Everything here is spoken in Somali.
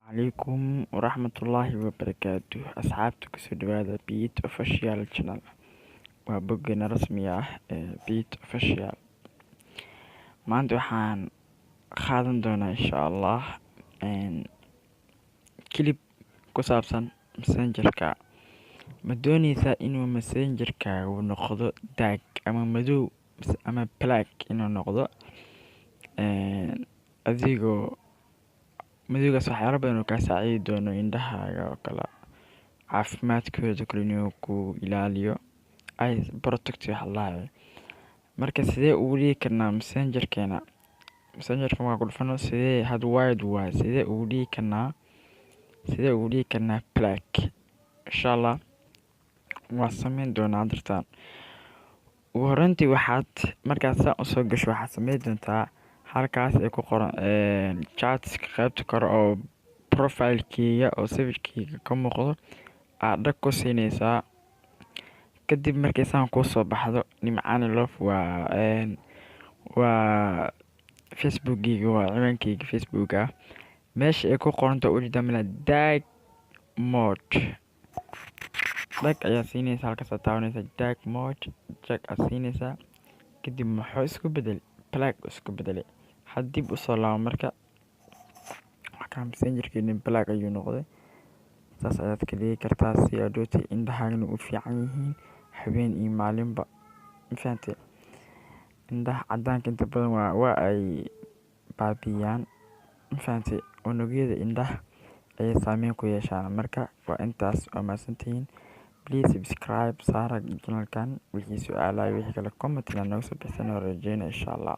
عليكم ورحمة الله وبركاته أصحابتي kusoo dhawaada Beat Official Channel waa boggeena rasmiga ah ee Beat Official. Maanta waxaan qaadan doonaa insha Allah clip ku saabsan messengerka. Ma doonaysaa inuu messengerka uu noqdo dark ama madow ama black inuu noqdo adigoo madowgaas waxyaalo badan oo kaa saacidi doono indhahaaga oo kale caafimaadkooda kale inuu ku ilaaliyo ay protect wax lahayo. Marka sidee ugu dhigi karnaa messengerka markaan ku dhufano sidee had wide waa sidee ugu dhigi karnaa black insha Allah waa sameyn doonaa dartaan. ugu horreyntii waxaad markaad saa usoo gasho waxaad sameyn doontaa halkaas ay ku qoran chatska qaybta kore oo profile-keyga oo sawirkeyga ka muuqdo aad dhag ku siinaysaa. Kadib markay saan kuu soo baxdo nimcaan love waa facebookgeyga waa ciwaankeyga facebook ah meesha ay ku qoran tahay ujeedamina dark mode dhag ayaa siinaysaa halkaas aad taabanaysaa dark mode jag aad siinaysaa kadib maxuu isku bedel black isku bedelay hadib usoo laabo marka waxaa messengerkeena black ayuu noqday. saas ayaad ka dhigi kartaa si aad dootay indhahaagana u fiican yihiin habeen iyo maalinba mafahantay. indhaha cadaanka inta badan waa ay baabiyaan mafahantay unugyada indhaha ayay saameyn ku yeeshaan. marka waa intaas waa mahadsantihiin. please subscribe saara channelkan wixii su'aalaha wixii kale comment nooga soo bixisana rajeyna insha Allah.